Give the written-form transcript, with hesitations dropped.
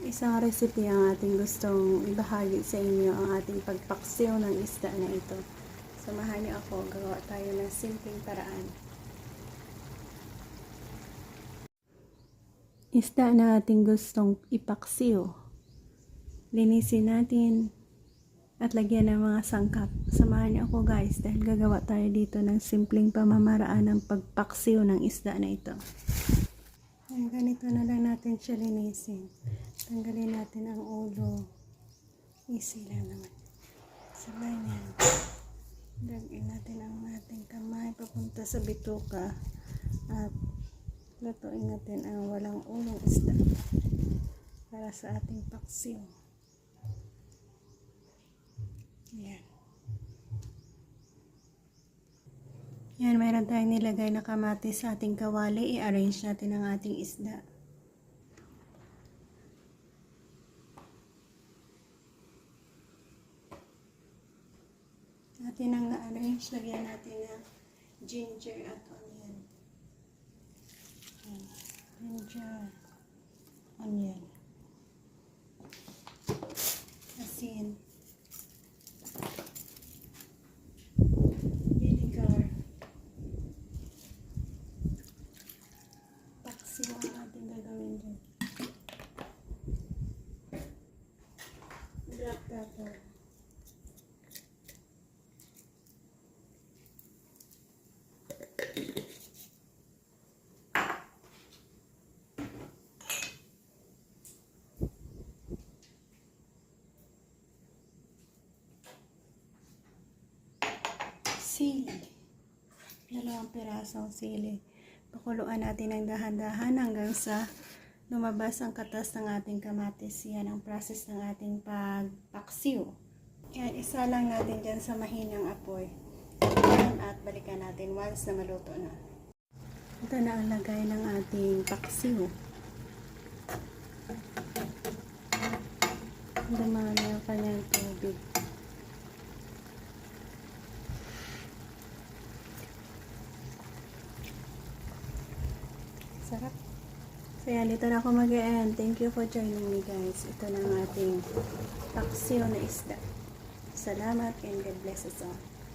Isang recipe ang ating gustong ibahagi sa inyo, ang ating pagpaksiw ng isda na ito. Samahan niyo ako, gagawa tayo ng simpleng paraan. Isda na ating gustong ipaksiw. Linisin natin at lagyan ng mga sangkap. Samahan niyo ako guys dahil gagawa tayo dito ng simpleng pamamaraan ng pagpaksiw ng isda na ito. Ayan, ganito na lang natin siya linisin. Tanggalin natin ang ulo. Easy lang naman. Sabay niyan. Lagyan natin ang ating kamay papunta sa bituka. At lutuin natin ang walang ulong isda para sa ating paksiw. Ayan. Yan, mayroon tayong nilagay na kamatis sa ating kawali. I-arrange natin ang ating isda. Natin ang na-arrange, lagyan natin ng ginger at onion. Ginger, onion, asin, vinegar, paksiw ang ating gagawin dyan, black pepper, sili, 2 pirasong sili. Pakuluan natin ng dahan-dahan hanggang sa lumabas ang katas ng ating kamatis. Yan ang process ng ating pagpaksiw. Yan, isa lang natin dyan sa mahinang apoy. At balikan natin once na maluto na. Ito na ang lagay ng ating paksiw. Dumami ang kanyang tubig. Sarap. So yan, dito na ako mag-e-end. Thank you for joining me guys. Ito na ang ating paksiw na isda. Salamat and God bless us all.